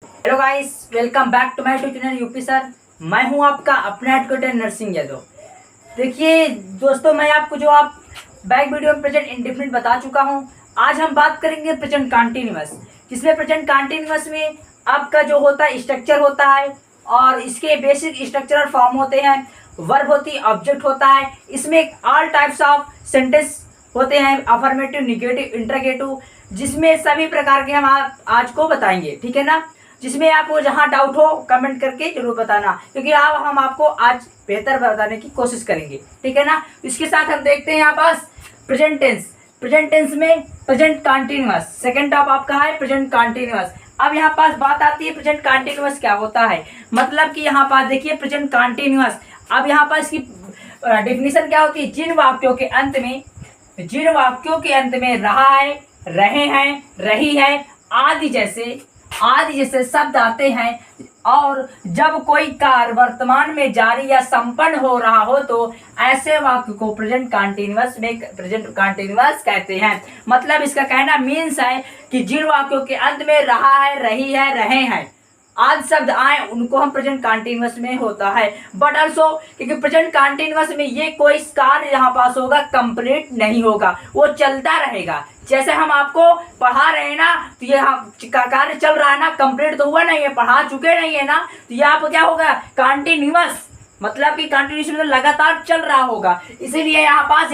Hello guys, welcome back to my YouTube channel UP sir. मैं हूं आपका अपना एडवोकेट नरसिंह यादव। देखिए दोस्तों, मैं आपको जो आप बैक वीडियो में प्रेजेंट इंडेफिनिट बता चुका हूं। आज हम बात करेंगे प्रेजेंट कंटीन्यूअस, जिसमें प्रेजेंट कंटीन्यूअस में आपका जो होता है स्ट्रक्चर होता है और इसके बेसिक स्ट्रक्चरल फॉर्म होते हैं। वर्ब होती, ऑब्जेक्ट होता है। इसमें ऑल टाइप्स ऑफ सेंटेंस होते हैं, अफर्मेटिव, निगेटिव, इंटरोगेटिव, जिसमें सभी प्रकार के हम आज को बताएंगे, ठीक है ना। जिसमें आपको जहां डाउट हो कमेंट करके जरूर बताना, क्योंकि हम आपको आज बेहतर बताने की कोशिश करेंगे, ठीक है ना। इसके साथ हम देखते हैं यहाँ पास प्रेजेंट टेंस। प्रेजेंट टेंस में प्रेजेंट कंटीन्यूअस, सेकंड टॉप आपका है प्रेजेंट कंटीन्यूअस। अब यहाँ पास बात आती है प्रेजेंट कंटीन्यूअस क्या होता है। मतलब कि यहाँ पास देखिए प्रेजेंट कंटीन्यूअस, अब यहाँ पास इसकी डेफिनेशन क्या होती है। जिन वाक्यों के अंत में रहा है, रहे हैं, रही है आदि जैसे शब्द आते हैं और जब कोई कार्य वर्तमान में जारी या संपन्न हो रहा हो तो ऐसे वाक्य को प्रेजेंट कंटीन्यूअस कहते हैं। मतलब इसका कहना मीन्स है कि जिन वाक्यों के अंत में रहा है, रही है, रहे हैं आदि शब्द आए उनको हम प्रेजेंट कंटीन्यूअस में होता है। बट ऑल्सो क्योंकि प्रेजेंट कंटीन्यूअस में ये कोई कार्य यहाँ पास होगा कंप्लीट नहीं होगा, वो चलता रहेगा। जैसे हम आपको पढ़ा रहे हैं ना, तो ये कार्य चल रहा है ना, कंप्लीट तो हुआ नहीं है, पढ़ा चुके नहीं है ना, तो ये आप क्या होगा कंटीन्यूअस, मतलब कि कंटिन्यूस में लगातार चल रहा होगा। इसीलिए यहाँ पास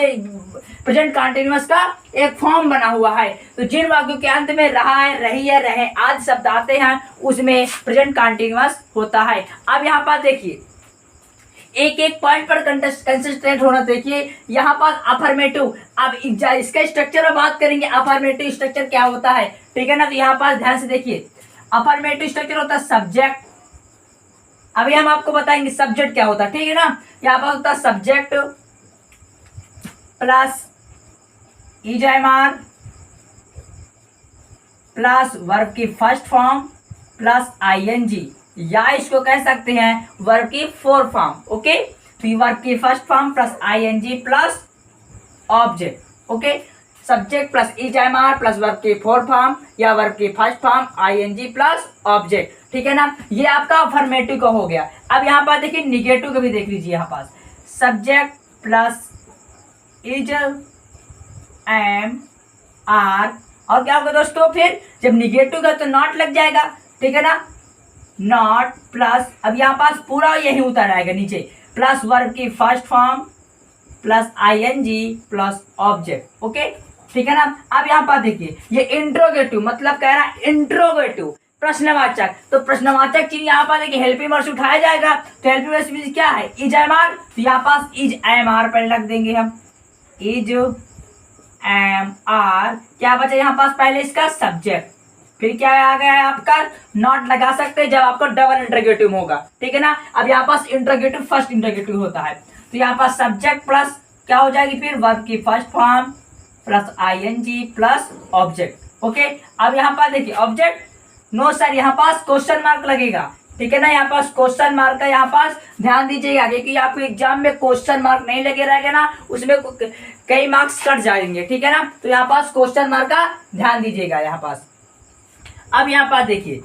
प्रेजेंट कंटीन्यूअस का एक फॉर्म बना हुआ है। तो जिन वाक्यों के अंत में रहा है, रही है, रहे आदि शब्द आते हैं उसमें प्रेजेंट कंटीन्यूअस होता है। अब यहाँ पास देखिए एक एक पॉइंट पर कंसिस्टेंट होना। देखिए यहाँ पास अफर्मेटिव, अब इसका स्ट्रक्चर में बात करेंगे। अफर्मेटिव स्ट्रक्चर क्या होता है, ठीक है ना। तो यहाँ पास ध्यान से देखिए, अफर्मेटिव स्ट्रक्चर होता है सब्जेक्ट। अभी हम आपको बताएंगे सब्जेक्ट क्या होता है, ठीक है ना। यहाँ पास होता है subject plus is am are plus verb की फर्स्ट फॉर्म प्लस आईएनजी, या इसको कह सकते हैं वर्ब की फोर्थ फॉर्म। ओके, तो वर्ब की first form plus ING plus object. Okay, subject plus is am are plus verb की फोर्थ फॉर्म या वर्ब की first form ING plus object, ठीक है ना। ये आपका अफर्मेटिव का हो गया। अब यहाँ पर देखिए निगेटिव का भी देख लीजिए। यहाँ पास subject plus is am are, और क्या होगा दोस्तों, फिर जब निगेटिव का तो नॉट लग जाएगा, ठीक है ना। नॉट प्लस, अब यहाँ पास पूरा यही उतर आएगा नीचे, प्लस वर्ब की first form plus ING plus object. Okay, ठीक है ना। अब यहाँ पर देखिए ये इंट्रोगेटिव, मतलब कह रहा है इंट्रोगेटिव प्रश्नवाचक। तो प्रश्नवाचक चिन्ह यहाँ पर देखिए हेल्पिंग वर्ब से उठाया जाएगा। तो हेल्पिंग वर्ब मींस क्या है, इज एम आर। तो यहाँ पास इज एम आर पहले रख देंगे हम, इज एम आर। क्या बचा यहाँ पास, पहले इसका सब्जेक्ट, फिर क्या आ गया है आपका नॉट लगा सकते हैं जब आपको डबल इंटरोगेटिव होगा, ठीक है ना। अब यहाँ पास इंटरोगेटिव फर्स्ट इंटरोगेटिव होता है। तो यहाँ पास सब्जेक्ट प्लस क्या हो जाएगी, फिर वर्ब की first form plus ING plus object. Okay, अब यहाँ पास देखिए ऑब्जेक्ट नो सर, यहाँ पास क्वेश्चन मार्क लगेगा, ठीक है ना। यहाँ पास क्वेश्चन मार्क का यहाँ पास ध्यान दीजिएगा, क्योंकि आपको एग्जाम में क्वेश्चन मार्क नहीं लगे रहेगा ना, उसमें कई मार्क्स कट जाएंगे, ठीक है ना। तो यहाँ पास क्वेश्चन मार्क का ध्यान दीजिएगा यहाँ पास। अब यहाँ पास देखिए,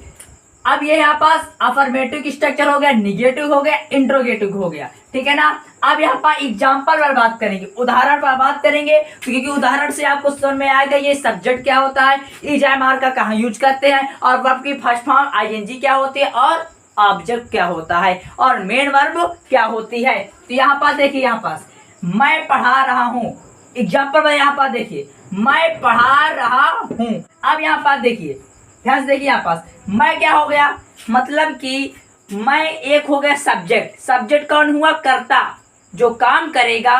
अब ये यहाँ पास अफर्मेटिव स्ट्रक्चर हो गया, निगेटिव हो गया, इंट्रोगेटिव हो गया, ठीक है ना। अब यहाँ पर एग्जाम्पल पर बात करेंगे, उदाहरण पर बात करेंगे, क्योंकि उदाहरण से आपको समझ में आएगा ये सब्जेक्ट क्या होता है, इज एम आर का कहाँ यूज करते हैं, और वर्ब की फर्स्ट फॉर्म आईएनजी क्या होती है, और ऑब्जेक्ट क्या होता है, और मेन वर्ब क्या होती है। तो यहाँ पास देखिए, यहाँ पास मैं पढ़ा रहा हूँ, एग्जाम्पल में यहाँ पास देखिए मैं पढ़ा रहा हूँ। अब यहाँ पास देखिए ध्यान से देखिए, यहाँ पास मैं क्या हो गया, मतलब कि मैं एक हो गया सब्जेक्ट। सब्जेक्ट कौन हुआ, कर्ता, जो काम करेगा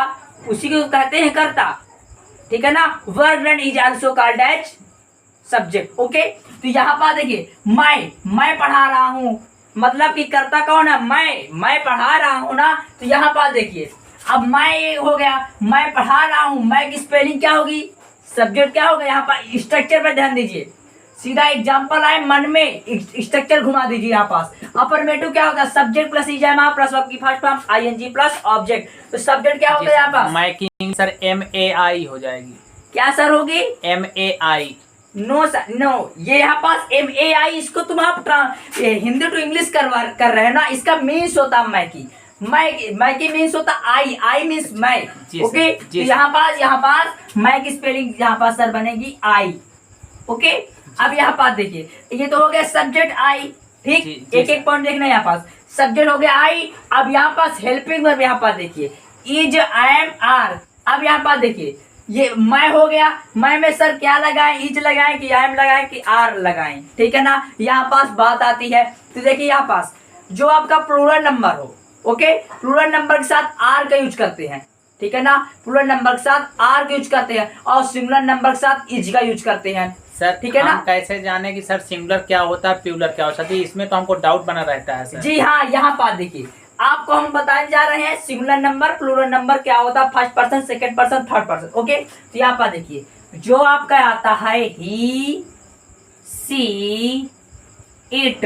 उसी को कहते हैं कर्ता, ठीक है ना। Verb is also called as subject. Okay, तो यहाँ पर देखिए मैं पढ़ा रहा हूँ, मतलब कि कर्ता कौन है, मैं पढ़ा रहा हूँ ना। तो यहाँ पर देखिए अब मैं हो गया, मैं पढ़ा रहा हूँ, मैं की स्पेलिंग क्या होगी, सब्जेक्ट क्या होगा। यहाँ पर स्ट्रक्चर पर ध्यान दीजिए, सीधा एग्जाम्पल आए मन में स्ट्रक्चर घुमा दीजिए। यहाँ पास अफर्मेटिव क्या होगा, subject plus is am are plus verb की first form ING plus object. तो सब्जेक्ट क्या होगा यहाँ पास, माइकिंग सर MAI हो जाएगी। क्या सर होगी, MAI नो सर नो, ये यहाँ पास MAI, इसको तुम आप हिंदी टू इंग्लिश कर रहे हो ना, इसका मीन्स होता मैकी। मैकी मीन्स होता आई मीन्स मैं। ओके, तो यहाँ पास मैं की स्पेलिंग यहाँ पास सर बनेगी आई। ओके, अब यहाँ पास देखिए, ये तो हो गया सब्जेक्ट आई, ठीक, एक एक पॉइंट देखना। यहाँ पास सब्जेक्ट हो गया आई। अब यहाँ पास हेल्पिंग वर्ब, यहाँ पास देखिए इज, एम, आर। अब यहाँ पास देखिए ये मैं हो गया, मैं में सर क्या लगाएं, इज लगाएं कि एम लगाएं कि आर लगाएं, ठीक है ना। यहाँ पास बात आती है, तो देखिए यहाँ पास जो आपका प्लूरल नंबर हो, ओके, प्लूरल नंबर के साथ आर का यूज करते हैं, ठीक है ना, प्लूरल नंबर के साथ आर का यूज करते हैं और सिंगुलर नंबर के साथ इज का यूज करते हैं सर। ठीक है ना। कैसे जाने कि सर सिंगुलर क्या होता है प्लूरल क्या होता है, इसमें तो हमको डाउट बना रहता है सर। जी हाँ, यहाँ पास देखिए आपको हम बताने जा रहे हैं सिंगुलर नंबर प्लूरल नंबर क्या होता है, first person, second person, third person. Okay, तो यहाँ पर देखिए जो आपका आता है ही, सी, इट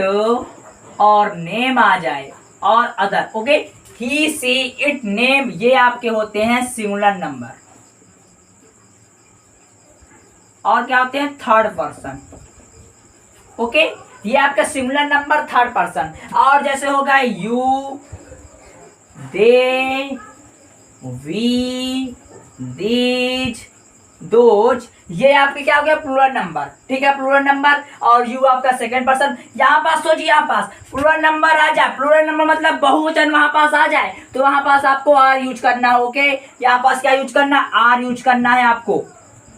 और नेम आ जाए और अदर। Okay, he, she, it, name, ये आपके होते हैं सिंगुलर नंबर। और क्या होते हैं, थर्ड पर्सन। ओके, ये आपका सिंगुलर नंबर थर्ड पर्सन। और जैसे होगा you, they, we, these, those, ये आपके क्या हो गया, प्लूरल नंबर, ठीक है, प्लूरल नंबर। और यू आपका सेकंड पर्सन। यहाँ पास सोचिए, यहाँ पास प्लूरल नंबर आ जाए, प्लूरल नंबर मतलब बहुवचन वहां पास आ जाए, तो वहां पास आपको आर यूज करना है। ओके, यहाँ पास क्या यूज करना, आर यूज करना है आपको,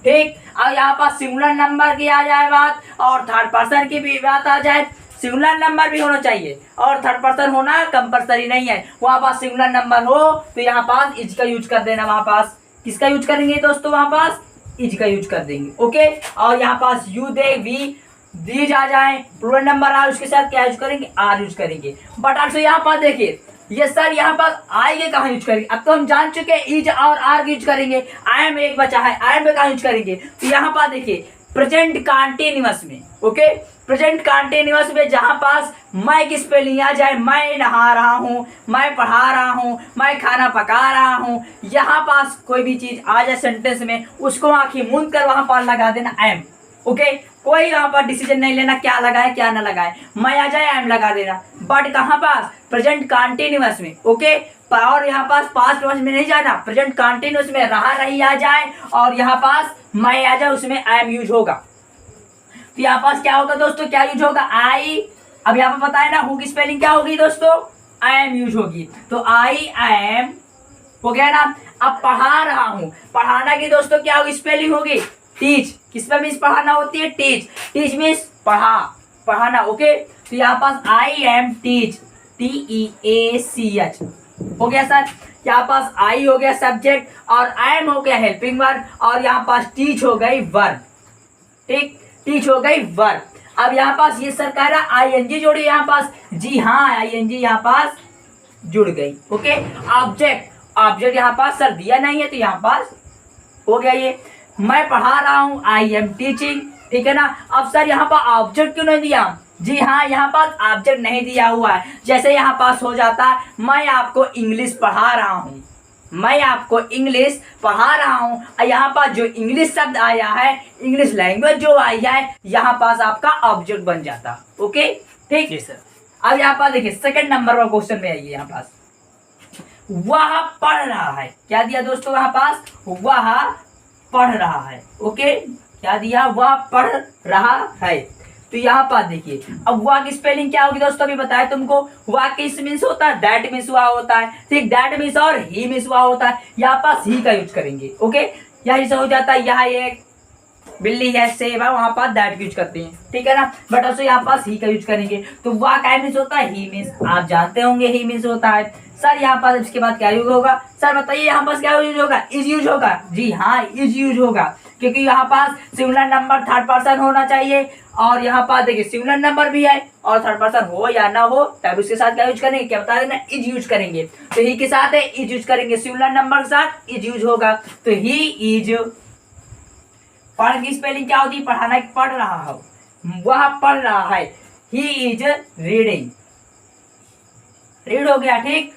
ठीक। और यहाँ पास सिंगुलर नंबर की आ जाए बात और थर्ड पर्सन की भी बात आ जाए, सिंगुलर नंबर भी होना चाहिए और थर्ड पर्सन होना कंपलसरी नहीं है। वहां पास सिंगुलर नंबर हो तो यहाँ पास इज का यूज कर देना, वहां पास किसका यूज करेंगे दोस्तों, वहां पास इज का यूज कर देंगे। ओके, और यहाँ पास यू, दे, वी, दीज आ जाए, प्लूरल नंबर आ, उसके साथ क्या यूज करेंगे, आर यूज करेंगे। बट ऑल्सो यहाँ पास देखिए ये सर यहाँ पास आई के कहाँ यूज करेंगे, अब तो हम जान चुके हैं इज और आर यूज करेंगे, आई एम एक बचा है, आई एम पे कहाँ यूज करेंगे। तो यहाँ पास देखिए प्रेजेंट कंटीन्यूअस में, ओके, प्रेजेंट कंटीन्यूअस में जहां पास मैं की स्पेलिंग आ जाए, मैं नहा रहा हूं, मैं पढ़ा रहा हूं, मैं खाना पका रहा हूं, यहाँ पास कोई भी चीज आ जाए सेंटेंस में, उसको आंखें मूंद कर वहां पर लगा देना एम। ओके, कोई वहां पर डिसीजन नहीं लेना क्या लगाए क्या ना लगाए, मैं आ जाए एम लगा देना। बट कहाँ पास, प्रेजेंट कंटीन्यूअस में। ओके, और यहाँ पास पास्ट वॉइस में नहीं जाना, प्रेजेंट कंटीन्यूअस में रहा रही आ जाए और यहाँ पास मैं आ जाए, उसमें एम यूज होगा। तो यहाँ पास क्या होगा दोस्तों, क्या यूज होगा, आई। अब यहाँ पर बताए ना हूँ की स्पेलिंग क्या होगी दोस्तों, आई एम यूज होगी, तो आई एम हो गया ना। अब पढ़ा रहा हूँ, पढ़ाना की दोस्तों क्या होगी, स्पेलिंग होगी टीच, किस पर मीन्स पढ़ाना होती है, टीच, टीच मीन्स पढ़ाना। ओके, तो यहाँ पास आई एम टीच, TEACH हो गया सर। यहाँ पास आई हो गया सब्जेक्ट और आई एम हो गया हेल्पिंग वर्ब और यहाँ पास टीच हो गई वर्ब, ठीक, टीच हो गई वर्ब। अब यहाँ पास ये सर कह रहा ING जोड़ी यहाँ पास, जी हाँ ING यहाँ पास जुड़ गई। ओके, ऑब्जेक्ट यहाँ पास सर दिया नहीं है तो यहाँ पास हो गया ये, मैं पढ़ा रहा हूँ, आई एम टीचिंग, ठीक है ना। अब सर यहाँ पर ऑब्जेक्ट क्यों नहीं दिया, जी हाँ यहाँ पास ऑब्जेक्ट नहीं दिया हुआ है। जैसे यहाँ पास हो जाता है मैं आपको इंग्लिश पढ़ा रहा हूँ, मैं आपको इंग्लिश पढ़ा रहा हूँ, यहाँ पास जो इंग्लिश शब्द आया है, इंग्लिश लैंग्वेज जो आई है, यहाँ पास आपका ऑब्जेक्ट बन जाता। ओके, ठीक है सर। अब यहाँ पास देखिए सेकंड नंबर का क्वेश्चन में आइए, यहाँ पास वह पढ़ रहा है, क्या दिया दोस्तों, वहाँ पास वह पढ़ रहा है। ओके, क्या दिया, वह पढ़ रहा है। तो यहाँ पास देखिए अब वह की स्पेलिंग क्या होगी दोस्तों, अभी बताया तुमको, वह किस मीन्स होता है, दैट मीन्स वह होता है, ठीक, दैट मीन्स और ही मीन्स वह होता है, यहाँ पास ही का यूज करेंगे। ओके, यहाँ से हो जाता है, यहाँ एक बिल्ली है, सेब है, वहां पास दैट यूज करते हैं, ठीक है ना। बट also यहाँ पास ही का यूज करेंगे, तो वह क्या मीन्स होता है, ही मीन्स, आप जानते होंगे ही मीन्स होता है सर। यहाँ पास इसके बाद क्या यूज होगा सर, बताइए, यहाँ पास क्या यूज होगा, इज यूज होगा, जी हाँ इज यूज होगा, क्योंकि यहाँ पास सिंगुलर नंबर थर्ड पर्सन होना चाहिए और यहाँ पास देखिए सिंगुलर नंबर भी है और थर्ड पर्सन हो या ना हो तब उसके साथ क्या यूज करेंगे, क्या बता देना, इज यूज करेंगे। तो ही के साथ है इज यूज करेंगे, सिंगुलर नंबर के साथ इज यूज होगा, तो ही इज। पढ़ की स्पेलिंग क्या होती है, पढ़ाना, पढ़ रहा हो, वह पढ़ रहा है, ही इज रीडिंग, रीड हो गया, ठीक,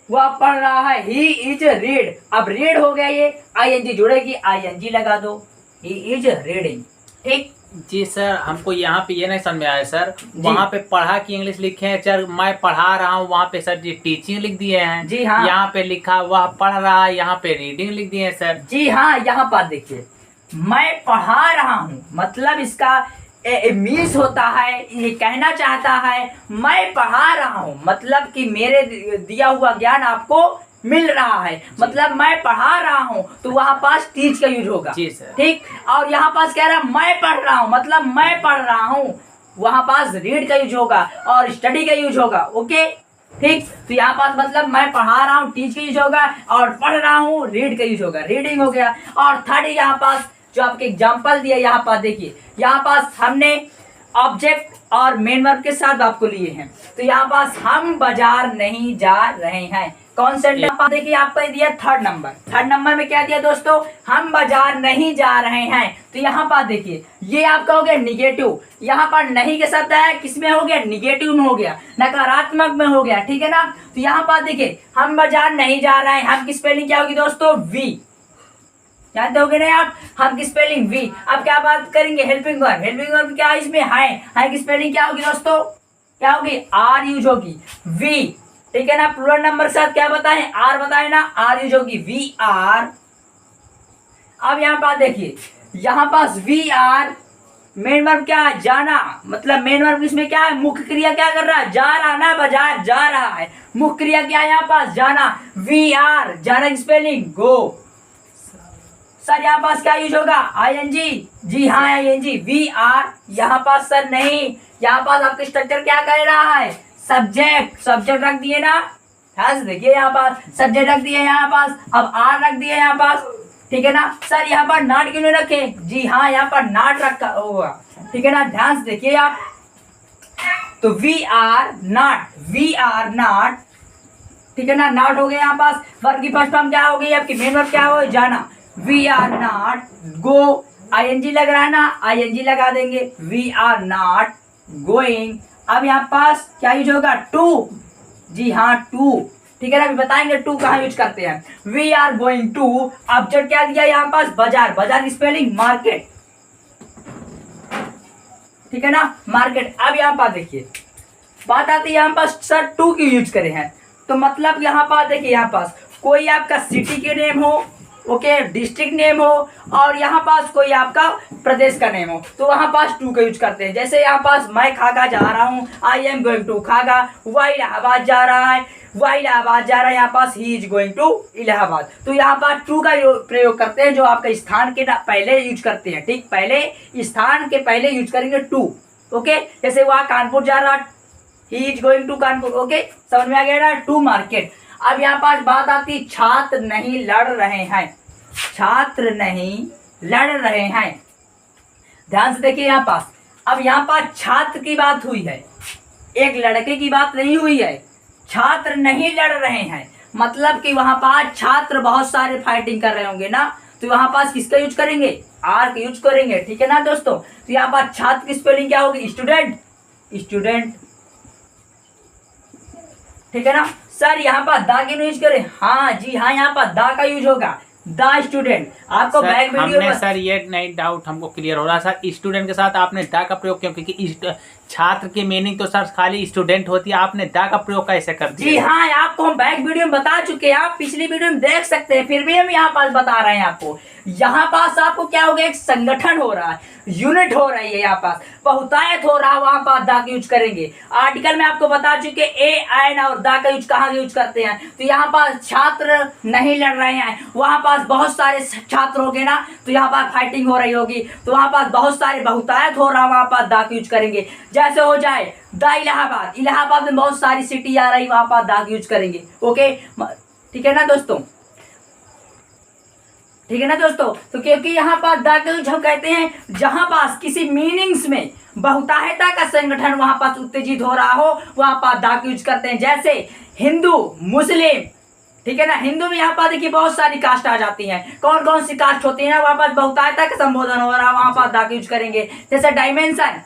वह पढ़ रहा है, ही इज रीड। अब रीड हो गया, ये ING जुड़ेगी, ING लगा दो, ही इज रीडिंग। ठीक। जी सर, हमको यहाँ पे ये नहीं समझ में आया सर, वहाँ पे पढ़ा की इंग्लिश लिखे हैं सर, मैं पढ़ा रहा हूँ वहाँ पे सर जी टीचिंग लिख दिए हैं। जी हाँ। यहाँ पे लिखा वह पढ़ रहा है, यहाँ पे रीडिंग लिख दिए हैं सर। जी हाँ, यहाँ पर देखिए मैं पढ़ा रहा हूँ, मतलब इसका मीन्स होता है, ये कहना चाहता है मैं पढ़ा रहा हूँ, मतलब कि मेरे दिया हुआ ज्ञान आपको मिल रहा है, मतलब मैं पढ़ा रहा हूँ, तो वहाँ पास टीच का यूज होगा। जी सर। ठीक। और यहाँ पास कह रहा है मैं पढ़ रहा हूँ, मतलब मैं पढ़ रहा हूँ, वहाँ पास रीड का यूज होगा और स्टडी का यूज होगा। ओके ठीक। तो यहाँ पास मतलब मैं पढ़ा रहा हूँ, टीच का यूज होगा, और पढ़ रहा हूँ, रीड का यूज होगा, रीडिंग हो गया। और थर्ड यहाँ पास जो आपके एग्जाम्पल दिया, यहाँ पास देखिए, यहाँ पास हमने ऑब्जेक्ट और मेन वर्ब के साथ आपको लिए हैं। तो यहाँ पास हम बाजार नहीं जा रहे हैं, कौन सा देखिए आपको दिया थर्ड नंबर। थर्ड नंबर में क्या दिया दोस्तों, हम बाजार नहीं जा रहे हैं। तो यहाँ पर देखिए ये आपका हो गया निगेटिव, यहाँ पर नहीं के साथ है, किसमें हो गया, निगेटिव में हो गया, नकारात्मक में हो गया। ठीक है ना। तो यहाँ पर देखिए हम बाजार नहीं जा रहे हैं, हम की स्पेलिंग क्या होगी दोस्तों, वी, जानते होगे ना आप, हम की स्पेलिंग वी। अब क्या बात करेंगे, हेल्पिंग वर्ब। हेल्पिंग वर्ब क्या इसमें है की स्पेलिंग क्या होगी दोस्तों, क्या होगी, आर यूज होगी, वी। ठीक है ना। प्लूरल नंबर के साथ क्या बताएं, आर बताए ना, आर यूज होगी, वी आर। अब यहाँ पर देखिए, यहाँ पास वी आर, मेन वर्ब क्या है, जाना, मतलब मेन वर्ब इसमें क्या है, मुख्य क्रिया क्या कर रहा है, जा रहा ना, बाजार जा रहा है, मुख्य क्रिया क्या है यहाँ पास, जाना, वी आर, जाना की स्पेलिंग गो। सर यहाँ पास क्या यूज होगा, आईएनजी। जी हाँ आईएनजी, वी आर। यहाँ पास सर नहीं, यहाँ पास आपका स्ट्रक्चर क्या कह रहा है, सब्जेक्ट, सब्जेक्ट रख दिए ना, ध्यान से देखिए, यहाँ पास सब्जेक्ट रख दिए, यहाँ पास अब आर रख दिए यहाँ पास। ठीक है ना। सर यहाँ पर नॉट क्यों नहीं रखे, जी हाँ यहाँ पर नॉट रखा होगा। ठीक है ना, ध्यान से देखिए आप। तो we are not, we are not. ठीक है ना, नॉट हो गया यहाँ पास। वर्ब की फर्स्ट फॉर्म क्या हो गई आपकी, मेन वर्ब क्या हो, जाना, we are not go, ING लग रहा है ना, आईएनजी लगा देंगे, वी आर नॉट गोइंग। अब यहाँ पास क्या यूज होगा, टू, जी हाँ टू। ठीक है ना, अभी बताएंगे टू कहाँ यूज करते हैं। We are going to, object क्या दिया यहाँ पास, बाजार, बाजार की स्पेलिंग मार्केट। ठीक है ना, मार्केट। अब यहाँ पास देखिए बात आती है यहाँ पास, सर टू की यूज करे हैं, तो मतलब यहाँ पास देखिए, यहाँ पास कोई आपका सिटी के नेम हो, ओके, डिस्ट्रिक्ट नेम हो, और यहाँ पास कोई आपका प्रदेश का नेम हो, तो वहाँ पास टू का यूज करते हैं। जैसे यहाँ पास मैं खागा जा रहा हूँ, आई एम गोइंग टू खागा, वह इलाहाबाद जा रहा है, वह इलाहाबाद जा रहा है, यहाँ पास he is going to Allahabad. तो यहाँ पास टू का प्रयोग करते हैं, जो आपका स्थान के पहले यूज करते हैं। ठीक, पहले स्थान के पहले यूज करेंगे टू। ओके, जैसे वह कानपुर जा रहा, he is going to Kanpur. Okay, समझ में आ गया ना, टू मार्केट। अब यहाँ पास बात आती, छात्र नहीं लड़ रहे हैं, छात्र नहीं लड़ रहे हैं, ध्यान से देखिए यहाँ पास। अब यहाँ पास छात्र की बात हुई है, एक लड़के की बात नहीं हुई है, छात्र नहीं लड़ रहे हैं, मतलब कि वहां पास छात्र बहुत सारे फाइटिंग कर रहे होंगे ना, तो वहां पास किसका यूज करेंगे, आर का यूज करेंगे। ठीक है ना दोस्तों। तो यहाँ पास छात्र की स्पेलिंग क्या होगी, स्टूडेंट, स्टूडेंट। ठीक है ना। सर यहाँ पर दा की यूज करें, हाँ जी हाँ, यहाँ पर दा का यूज होगा, द स्टूडेंट। आपको बैक वीडियो हमने सर ये नहीं डाउट हमको क्लियर हो रहा सर, स्टूडेंट के साथ आपने दा का प्रयोग क्यों, क्योंकि छात्र की मीनिंग तो सर खाली स्टूडेंट होती है, आपने दा का प्रयोग कैसे कर दिया। जी हाँ, आपको हम बैक वीडियो में बता चुके हैं, आप पिछली वीडियो में देख सकते हैं, फिर भी हम यहाँ पास बता रहे हैं आपको। यहाँ पास आपको क्या हो गया, एक संगठन हो रहा है, यूनिट हो रही है, यहाँ पास बहुतायत हो रहा है, वहां पास दा का यूज करेंगे। आर्टिकल में आपको बता चुके ए एन और दा का यूज कहाँ यूज करते हैं। तो यहाँ पास छात्र नहीं लड़ रहे हैं, वहां पास बहुत सारे छात्र हो गए ना, तो यहाँ पास फाइटिंग हो रही होगी, तो वहां पास बहुत सारे बहुतायत हो रहा है, वहां पास दा का यूज करेंगे। जैसे हो जाए द इलाहाबाद, इलाहाबाद में बहुत सारी सिटी आ रही, वहां पास दा का यूज करेंगे। ओके, ठीक है ना दोस्तों, ठीक है ना दोस्तों। तो क्योंकि यहाँ पर दा का यूज हम कहते हैं जहां पास किसी मीनिंग्स में बहुतायता का संगठन वहां पास उत्तेजित हो रहा हो, वहां पास दा का यूज करते हैं। जैसे हिंदू, मुस्लिम, ठीक है ना, हिंदू में यहाँ पर देखिए बहुत सारी कास्ट आ जाती हैं, कौन कौन सी कास्ट होती है ना, वहां पास बहुतायता का संबोधन हो रहा है, वहां पास दा का यूज करेंगे। जैसे डायमेंशन,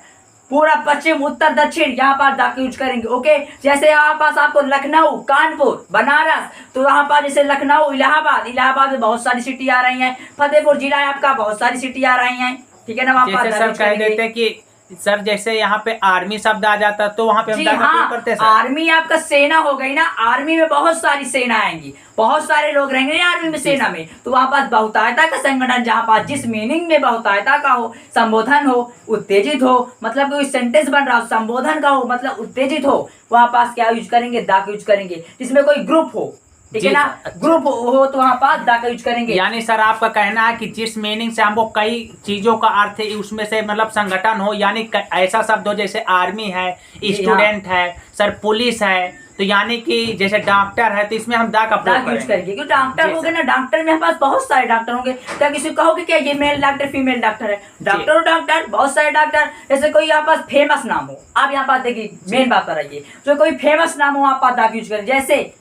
पूरा पश्चिम उत्तर दक्षिण, यहाँ पर दा का यूज करेंगे। ओके, जैसे यहाँ पास आपको लखनऊ, कानपुर, बनारस, तो यहाँ पर जैसे लखनऊ, इलाहाबाद, इलाहाबाद में बहुत सारी सिटी आ रही हैं, फतेहपुर जिला है आपका, बहुत सारी सिटी आ रही हैं। ठीक है ना, वहाँ जैसे पास सर दा यूज कह करेंगे। देते हैं कि सर जैसे यहाँ पे आर्मी शब्द आ जाता तो वहाँ पे हम जी दा का प्रयोग हाँ, करते हैं सर। आर्मी आपका सेना हो गई ना, आर्मी में बहुत सारी सेना आएंगी, बहुत सारे लोग रहेंगे ना आर्मी में, सेना में, तो वहां पास बहुतायता का संगठन, जहां पास जिस मीनिंग में बहुतायता का हो, संबोधन हो, उत्तेजित हो, मतलब कोई सेंटेंस बन रहा हो, संबोधन का हो मतलब उत्तेजित हो, वहां पास क्या यूज करेंगे, दा का यूज करेंगे। जिसमें कोई ग्रुप हो, ठीक है जी ना, सर, अच्छा। ग्रुप हो तो वहां पास दा का यूज करेंगे। यानी सर आपका कहना है कि जिस मीनिंग से हमको कई चीजों का अर्थ है उसमें से मतलब संगठन हो, यानी ऐसा शब्द हो जैसे आर्मी है, जी स्टूडेंट है सर, पुलिस है, तो यानी कि जैसे डॉक्टर है तो इसमें हम दा का दा प्रयोग यूज करेंगे। करेंगे, क्योंकि डॉक्टर जी हो गए सर। ना, डॉक्टर में हमारे पास बहुत सारे डॉक्टर होंगे। क्या किसी को कहोगे क्या ये मेल डॉक्टर फीमेल डॉक्टर है, डॉक्टर हो डॉक्टर, बहुत सारे डॉक्टर। जैसे कोई यहाँ पास फेमस नाम हो, आप यहाँ पास देखिए मेन बात पर आइए, जो कोई फेमस नाम हो आप पास दा यूज करें। जैसे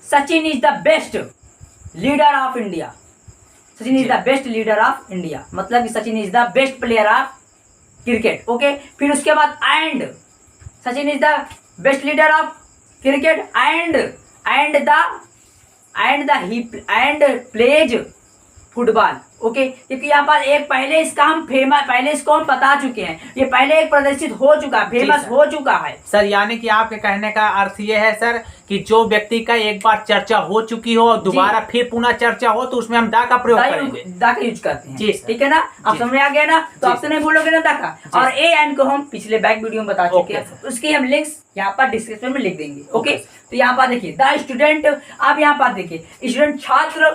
Sachin is the best leader of India, Sachin is the best leader of India, मतलब कि Sachin is the best player of cricket. Okay, फिर उसके बाद and Sachin is the best leader of cricket and plays football. Okay, क्योंकि यहाँ पर एक पहले इसका हम पहले इसको हम बता चुके हैं, ये पहले एक प्रदर्शित हो चुका है, फेमस सर। हो चुका है। सर यानी कि आपके कहने का अर्थ ये है सर कि जो व्यक्ति का एक बार चर्चा हो चुकी हो और दोबारा फिर पुनः चर्चा हो तो उसमें हम दा का प्रयोग करेंगे। दा का यूज करते हैं, जी सर। ठीक है ना, आप जी। समझ में आ गया ना, तो जी आप तो नहीं भूलोगे ना दा का। और ए एन को हम पिछले बैक वीडियो में बता चुके ओके हैं, उसकी हम लिंक्स यहाँ पर डिस्क्रिप्शन में लिख देंगे। ओके। ओके, तो यहाँ पर देखिए द स्टूडेंट, आप यहाँ पर देखिए स्टूडेंट छात्र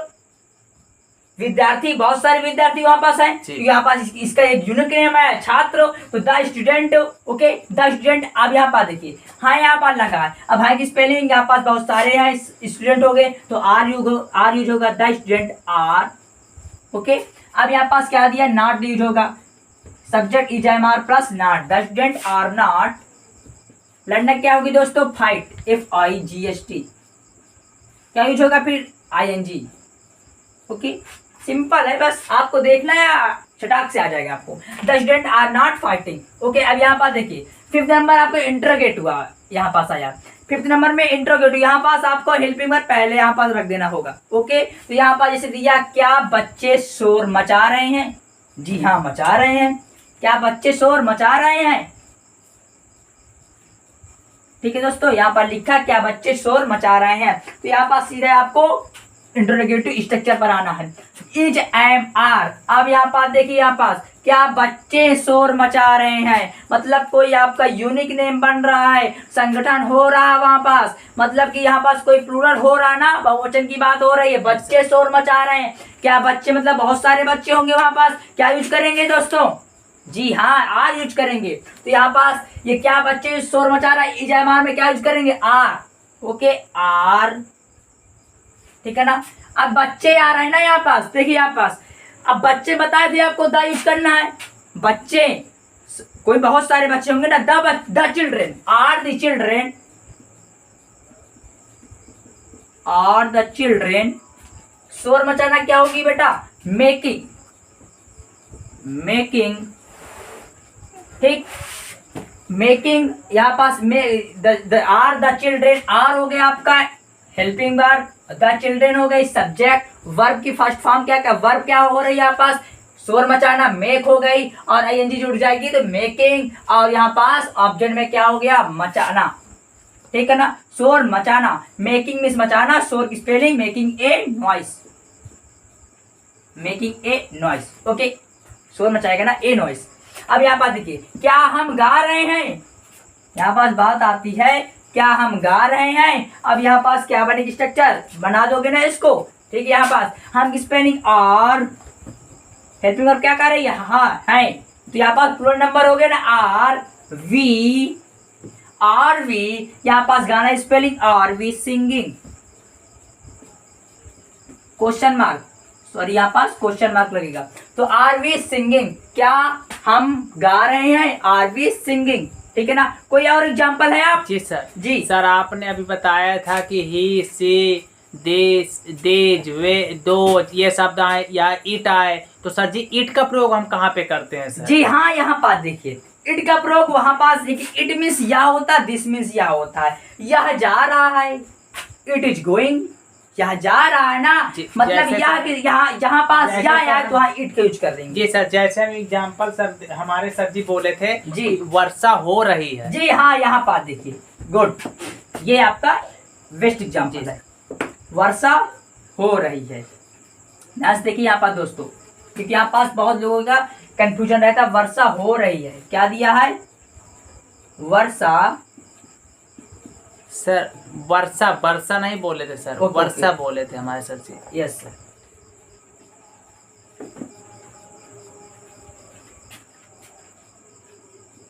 विद्यार्थी, बहुत सारे विद्यार्थी वहां पास है, तो यहाँ पास इसका एक यूनिक नेम है छात्र, तो the student. Okay, the student. अब यहाँ पास देखिए हाँ यहाँ पर लगा है, अब हाई की स्पेलिंग यहाँ पास बहुत सारे हैं, स्टूडेंट हो गए तो आर यूज होगा, द स्टूडेंट आर। ओके, अब यहाँ पास क्या दिया, नॉट यूज होगा, subject is am are plus not, the student are not. लड़ना क्या होगी दोस्तों, फाइट, FIGHT, क्या यूज होगा फिर ING। ओके, सिंपल है, बस आपको देखना है, चटाक से आ जाएगा आपको, the student are not fighting. Okay, अब यहाँ पास देखिए 5th नंबर आपको इंटरोगेट हुआ, यहाँ पास आया 5th नंबर में इंटरोगेट, यहाँ पास आपको हेल्पिंग वर्ब पहले यहाँ पास रख देना होगा। ओके, तो यहाँ पास जैसे दिया, क्या बच्चे शोर मचा रहे हैं, जी हाँ मचा रहे हैं, क्या बच्चे शोर मचा रहे हैं। ठीक है दोस्तों, यहाँ पर लिखा क्या बच्चे शोर मचा रहे हैं, तो यहाँ पास सीधा आपको इंटरोगेटिव स्ट्रक्चर पर आना है, इज एम आर। अब यहाँ पास देखिए, यहाँ पास क्या बच्चे शोर मचा रहे हैं, मतलब कोई आपका यूनिक नेम बन रहा है, संगठन हो रहा है वहां पास, मतलब कि यहाँ पास कोई प्लूरल हो रहा ना, बहुवचन की बात हो रही है, बच्चे शोर मचा रहे हैं। क्या बच्चे मतलब बहुत सारे बच्चे होंगे वहां पास, क्या यूज करेंगे दोस्तों, जी हाँ आर यूज करेंगे। तो यहाँ पास ये क्या बच्चे शोर मचा रहा है, इज एम आर में क्या यूज करेंगे, आर। ओके, आर, ठीक है ना। अब बच्चे आ रहे हैं ना यहाँ पास, देखिए यहाँ पास, अब बच्चे बताए थे आपको द यूज करना है, बच्चे कोई बहुत सारे बच्चे होंगे ना, the children are the children, are the children. शोर मचाना क्या होगी बेटा, मेकिंग, मेकिंग, ठीक, मेकिंग। यहाँ पास आर द चिल्ड्रेन, आर हो गया आपका हेल्पिंग वर्ब, द चिल्ड्रेन हो गई सब्जेक्ट, वर्ब की फर्स्ट फॉर्म क्या वर्ब क्या हो रही है यहाँ पास, शोर मचाना, मेक हो गई, और ING जुड़ जाएगी तो मेकिंग, और यहाँ पास ऑब्जेक्ट में क्या हो गया, मचाना, ठीक है ना, शोर मचाना, मेकिंग मीन्स मचाना, शोर की spelling making a noise, making a noise. Okay, शोर मचाएगा ना, ए नॉइस। अब यहाँ पास देखिए, क्या हम गा रहे हैं, यहाँ पास बात आती है, क्या हम गा रहे हैं। अब यहाँ पास क्या बनेगी, स्ट्रक्चर बना दोगे ना इसको, ठीक है। यहाँ पास हम की स्पेलिंग और हेल्पिंग वर्ब क्या कर रही है, हाँ है, तो यहाँ पास प्लूरल नंबर हो गया ना, आर वी, आर वी। यहाँ पास गाना spelling are we singing, question mark, sorry यहाँ पास क्वेश्चन मार्क लगेगा, तो आर वी सिंगिंग, क्या हम गा रहे हैं, आर वी सिंगिंग, ठीक है ना। कोई और एग्जांपल है आप, जी सर। जी सर आपने अभी बताया था कि ही, सी, देश, देज, वे, दो, ये शब्द आए या इट आए, तो सर जी इट का प्रयोग हम कहाँ पे करते हैं सर। जी हाँ, यहाँ पास देखिए इट का प्रयोग वहां पास देखिए, इट मीन्स या होता है, दिस मीन्स या होता है, यह जा रहा है, इट इज गोइंग, यहाँ जा रहा है ना, मतलब यहाँ पास या है तो वहाँ इट का यूज कर देंगे। जी सर, जैसे हम एग्जाम्पल सर हमारे सर जी बोले थे जी, वर्षा हो रही है। जी हाँ, यहाँ पास देखिए, गुड, ये आपका बेस्ट एग्जाम्पल है, वर्षा हो रही है। नेक्स्ट देखिए यहाँ पास दोस्तों, क्योंकि यहाँ पास बहुत लोगों का कंफ्यूजन रहता है, वर्षा हो रही है, क्या दिया है, वर्षा। सर वर्षा नहीं बोले थे सर, वर्षा बोले थे हमारे सर जी। यस सर,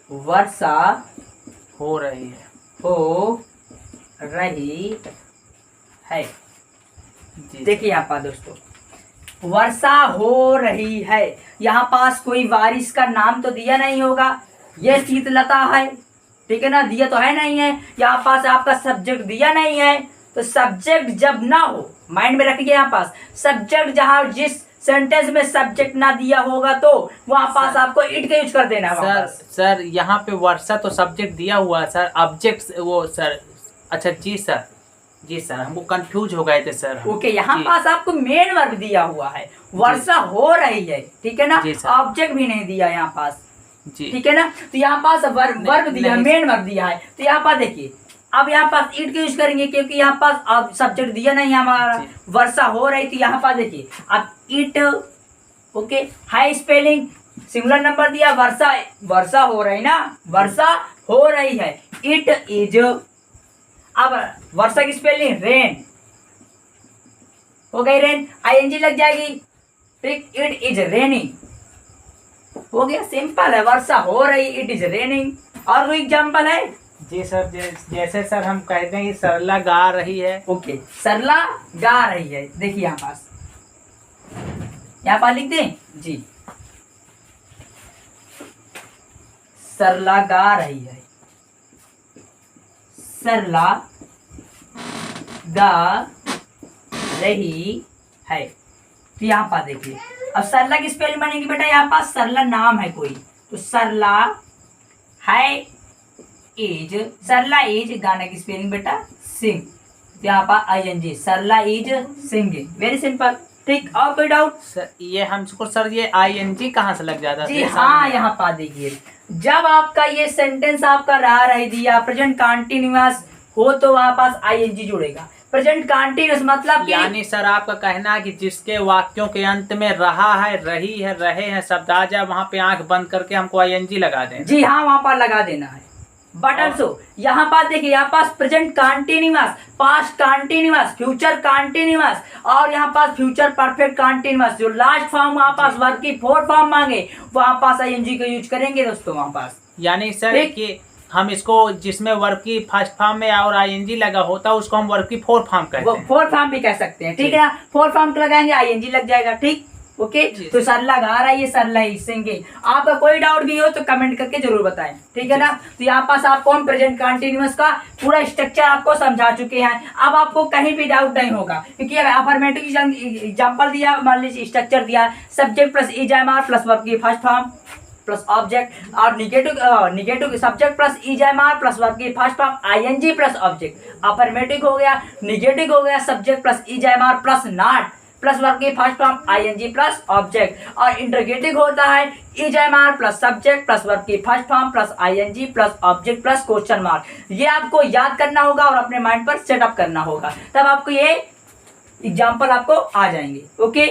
वर्षा हो रही है, हो रही है। देखिए यहाँ पास दोस्तों, वर्षा हो रही है, यहाँ पास कोई बारिश का नाम तो दिया नहीं होगा, ये शीतलता है, ठीक है ना, दिया तो है नहीं है। यहाँ पास आपका सब्जेक्ट दिया नहीं है, तो सब्जेक्ट जब ना हो, माइंड में रखिए, यहाँ पास सब्जेक्ट जहाँ जिस सेंटेंस में सब्जेक्ट ना दिया होगा तो वहाँ पास आपको इट का यूज कर देना है। सर यहाँ पे वर्षा तो सब्जेक्ट दिया हुआ है सर, ऑब्जेक्ट वो सर, अच्छा जी सर हमको कंफ्यूज हो गए थे सर। ओके, यहाँ पास आपको मेन वर्ब दिया हुआ है, वर्षा हो रही है, ठीक है ना, ऑब्जेक्ट भी नहीं दिया यहाँ पास, ठीक है ना, तो यहाँ पास वर्ब दिया, मेन वर्ब दिया है, तो यहाँ पास देखिए, अब यहाँ पास इट का यूज करेंगे क्योंकि यहाँ पास अब सब्जेक्ट दिया नहीं हमारा, वर्षा हो रही थी, यहाँ पास देखिए अब it, okay, high spelling, singular number दिया, वर्षा हो रही ना, वर्षा हो रही है, इट इज, अब वर्षा की स्पेलिंग रेन हो गई, रेन आईएनजी लग जाएगी, ठीक, इट इज रेनिंग हो गया, सिंपल है, वर्षा हो रही, इट इज रेनिंग। और कोई एग्जांपल है? जी सर, जैसे सर हम कहते हैं कि सरला गा रही है। ओके, सरला गा रही है, देखिए यहाँ पास लिख दें जी, सरला गा रही है, सरला गा रही है, तो यहाँ पास देखिए, अब सरला की स्पेलिंग बनेगी बेटा, यहाँ पास सरला नाम है कोई, तो सरला है इज, सरला इज, गाने की स्पेलिंग बेटा सिंग, यहाँ पर ING, Sarla is singing, very simple, ठीक। और कोई डाउट? सर ये हमको सर ये आईएनजी कहाँ से लग जाता है? जी हाँ, यहाँ पा देखिए, जब आपका ये सेंटेंस आपका रही दिया प्रेजेंट कंटिन्यूअस हो तो वहाँ पास आईएनजी जुड़ेगा, प्रेजेंट कंटिन्यूअस मतलब यानी सर आपका कहना है कि जिसके वाक्यों के अंत में रहा है, रही है, रहे हैं शब्द आ जाए, वहाँ पे आंख बंद करके हमको आईएनजी लगा दें। जी हाँ, वहाँ पर लगा देना है। बट ऑल्सो यहाँ पास देखिए, यहाँ पास present continuous, past continuous, future continuous और यहाँ पास फ्यूचर परफेक्ट कंटिन्यूअस, जो लास्ट फॉर्म वहाँ पास वर्ब की फोर्थ फॉर्म मांगे वहाँ पास आईएनजी का यूज करेंगे दोस्तों वहाँ पास। यानी सर कि हम इसको जिसमें वर्ब की फर्स्ट फॉर्म में और आईएनजी लगा होता है उसको हम वर्ब की फोर्थ फॉर्म कहते हैं, फोर्थ फॉर्म भी कह सकते हैं, ठीक है ना, फोर्थ फॉर्म लगाएंगे आईएनजी लग जाएगा, ठीक, ओके। तो सरला गा रहा है, ये सरला ही सिंगिंग। आपका कोई डाउट भी हो तो कमेंट करके जरूर बताएं, ठीक है ना। तो यहाँ पास आपको हम प्रेजेंट कंटिन्यूअस का पूरा स्ट्रक्चर आपको समझा चुके हैं, अब आपको कहीं भी डाउट नहीं होगा, क्योंकि अफर्मेटिव एग्जांपल दिया, मान लीजिए स्ट्रक्चर दिया, subject plus is am are plus verb की फर्स्ट फॉर्म प्लस ऑब्जेक्ट, और negative subject plus is am are plus verb की first form ING plus object, affirmative हो गया, निगेटिव हो गया subject plus is am are plus not plus verb की first form ING plus object, और interrogative होता है is am are plus subject plus verb की first form plus ING plus object plus question mark. ये आपको याद करना होगा और अपने माइंड पर सेटअप करना होगा, तब आपको ये एग्जाम्पल आपको आ जाएंगे, ओके।